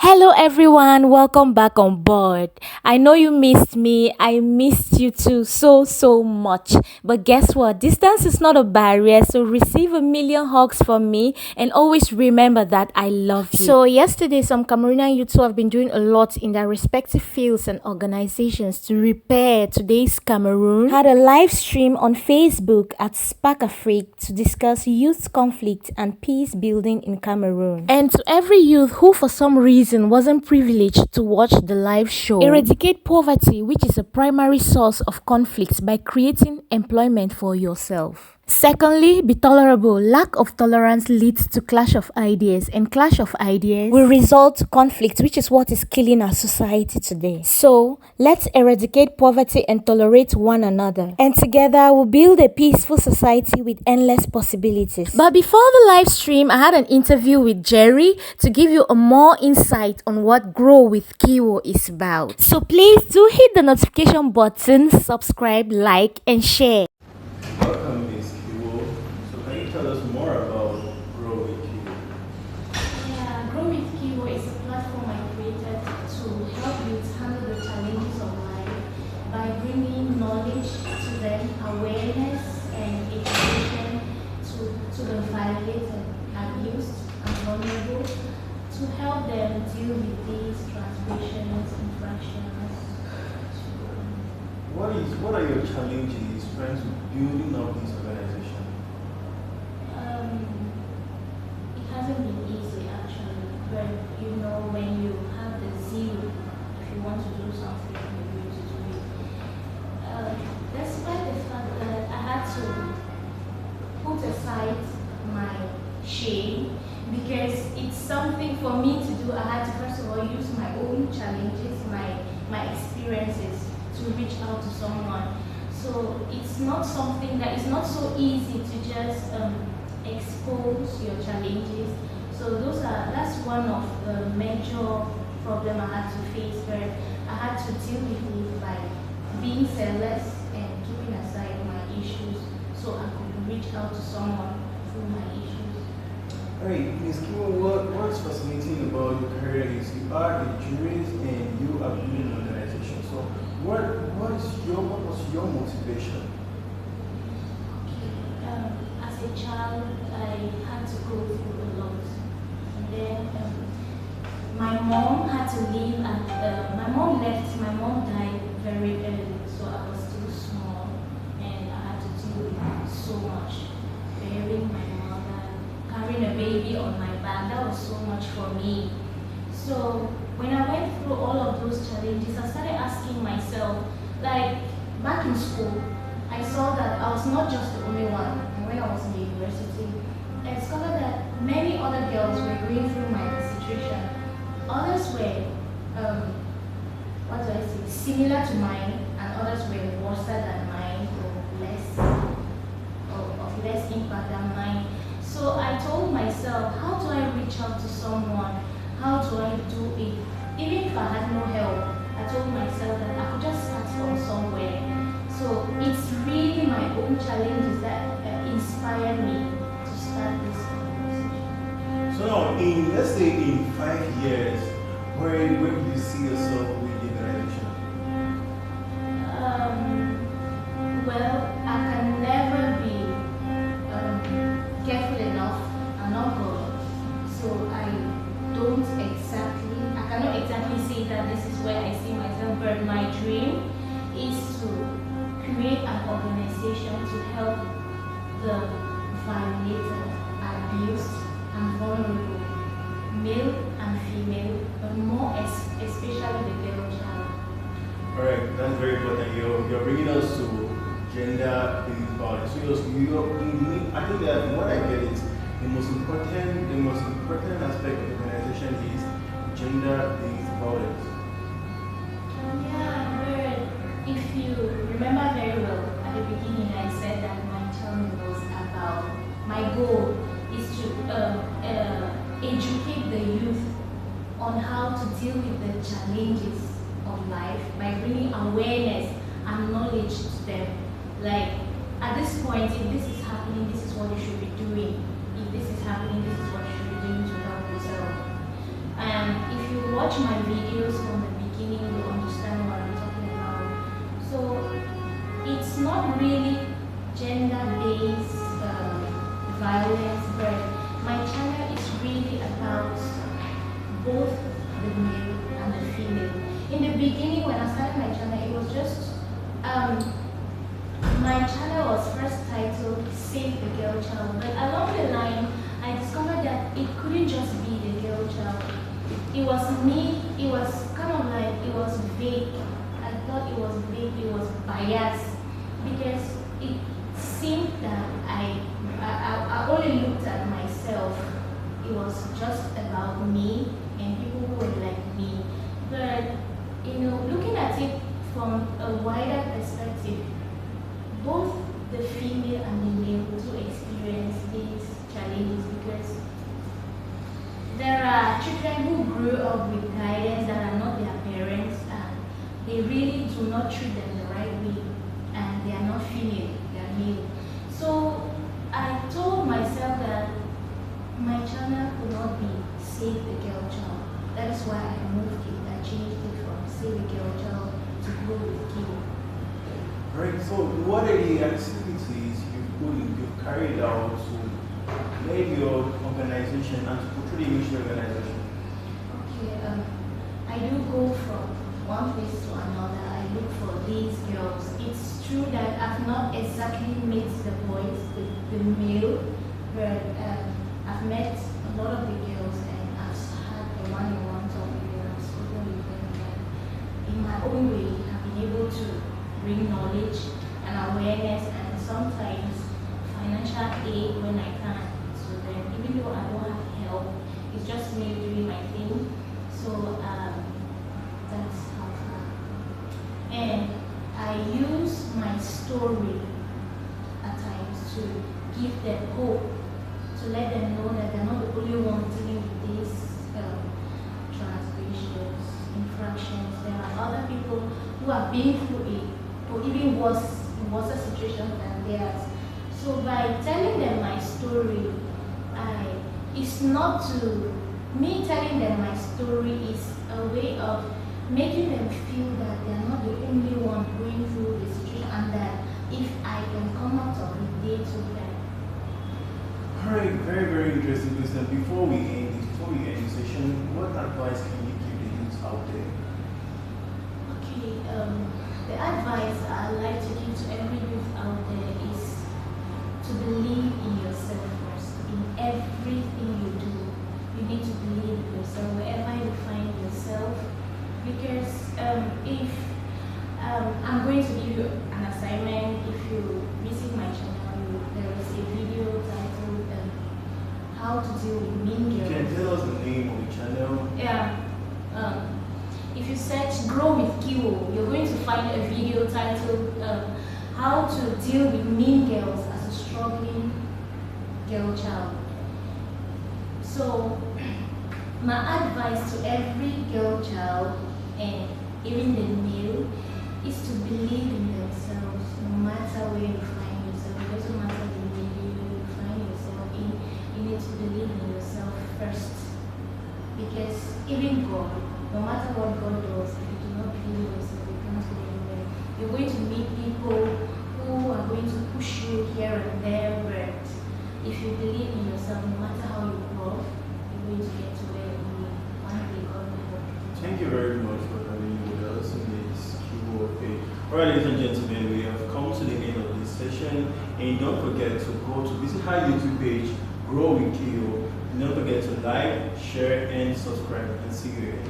Hello everyone, welcome back on board. I know you missed me. I missed you too so much. But guess what? Distance is not a barrier, so receive a million hugs from me and always remember that I love you. So yesterday some Cameroonian youths who have been doing a lot in their respective fields and organizations to repair today's Cameroon had a live stream on Facebook at SPARKAFRIK to discuss youth conflict and peace building in Cameroon. And to every youth who for some reason wasn't privileged to watch the live show, eradicate poverty, which is a primary source of conflicts, by creating employment for yourself. Secondly, be tolerable. Lack of tolerance leads to clash of ideas, and clash of ideas will result to conflict, which is what is killing our society today. So, let's eradicate poverty and tolerate one another. And together, we'll build a peaceful society with endless possibilities. But before the live stream, I had an interview with Jerry to give you a more insight on what Grow with Kiwo is about. So please do hit the notification button, subscribe, like, and share. Welcome, Ms. Kiwo. So can you tell us more about Grow with Kiwo? Yeah, Grow with Kiwo is a platform I created to help youth handle the challenges of life by bringing knowledge to them, awareness and education to the violated, abused, and vulnerable, to help them deal with these transgressions, infractions. What are your challenges trying to building up this organization? It hasn't been easy actually, but you know, when you have the zeal, if you want to do something, you're going to do it. Despite the fact that I had to put aside my shame, because it's something for me to do. I had to first of all use my own challenges, my experiences to reach out to someone. So it's not something that is not so easy to just expose your challenges. So that's one of the major problem I had to face, where I had to deal with it by being selfless and keeping aside my issues so I could reach out to someone through my issues. Alright, Ms. Kiwo, what's fascinating about your career is you are a jurist and you are building an organization. So what was your motivation? As a child, I had to go through a lot. And then my mom had to leave, and my mom left. My mom died very early, so I was still small, and I had to deal with so much. Bearing my mother, carrying a baby on my back, that was so much for me. So when I went through all of those challenges, I started asking myself, like back in school, I saw that I was not just the only one. And when I was in the university, I discovered that many other girls were going through my situation. Others were, similar to mine, and others were worse than mine, of less impact than mine. So I told myself, how do I reach out to someone? How do I do it? Even if I had no help, I told myself that I could just start from somewhere. So it's really my own challenges that inspired me to start this conversation. So now, let's say in 5 years, where do you see yourself with the organization? Well, I can never be careful enough and not God. So I cannot exactly say that this is where I see myself, but my dream is to create an organization to help the violated, abused, and vulnerable, male and female, but more especially the girl child. Alright, that's very important. You're bringing us to gender-based violence. I think that what I get is the most important aspect of the organization is gender-based violence. Yeah, but if you remember very well, at the beginning I said that my challenge was about, my goal is to educate the youth on how to deal with the challenges of life by bringing awareness and knowledge to them. Like, at this point, if this is happening, this is what you should be doing. If this is happening, this is what you should be doing to help yourself. And if you watch my videos from the beginning, you understand what I'm talking about. So it's not really gender-based violence, but my channel is really about both the male and the female. In the beginning, when I started my channel, it was just my channel was first titled Save the Girl Child, but along the line I discovered that it couldn't just be the girl child. It was me, it was kind of like, it was vague. I thought it was vague, it was biased, because it seemed that I only looked at myself. It was just about me and people who were like me. But you know, looking at it from a wider perspective, both the female and the male do experience these challenges, because there are children who grew up with guidance that are not their parents, and they really do not treat them the right way, and they are not female, they are male. So I told myself that my channel could not be Save the Girl Child. That is why I moved it. I changed it from Save the Girl Child to Grow with Kill. Right, so what are the activities you've carried out to lead your organization and to portray the image of your organization? Okay, I do go from one place to another. I look for these girls. It's true that I've not exactly met the boys, the male, but I've met a lot of the girls, and I've had a one-on-one talk with them. I've spoken with them, and in my own way, I've been able to bring knowledge and awareness, and sometimes financial aid when I can to them, even though I don't have help. It's just me doing my thing. So that's how far. And I use my story at times to give them hope, to let them know that they're not the only one dealing with these transgressions, infractions. There are other people who have been through it, or even worse situations than theirs. So by telling them my story, it's not to me telling them my story is a way of making them feel that they're not the only one going through the situation, and that if I can come out of it, they too can. Alright, very, very interesting question. Before we end the session, what advice can you give the youth out there? Okay, the advice I like to give to every youth out there is to believe in yourself first. In everything you do, you need to believe in yourself wherever you find yourself. Because if I'm going to give you an assignment, if you visit my channel, there is a video titled How to Deal with Mean Girls. Can you tell us the name of the channel? Yeah. If you search Grow with Kiwo, you're going to find a video titled How to Deal with Mean Girls as a Struggling Girl Child. So, my advice to every girl child, and even the male, is to believe in themselves no matter where you find yourself. It doesn't matter the milieu you find yourself in, you need to believe in yourself first. Because even God, no matter what God does, if you do not believe in yourself, you can't go anywhere. You're going to meet people who are going to push you here and there, but if you believe in yourself, no matter how you grow, you're going to get to where you need. One day God will help you. Thank you very much for having me with us in this Q&A. Alright, ladies and gentlemen, we have come to the end of this session, and don't forget to go to visit our YouTube page, Grow with Keo. Don't forget to like, share, and subscribe, and see you again.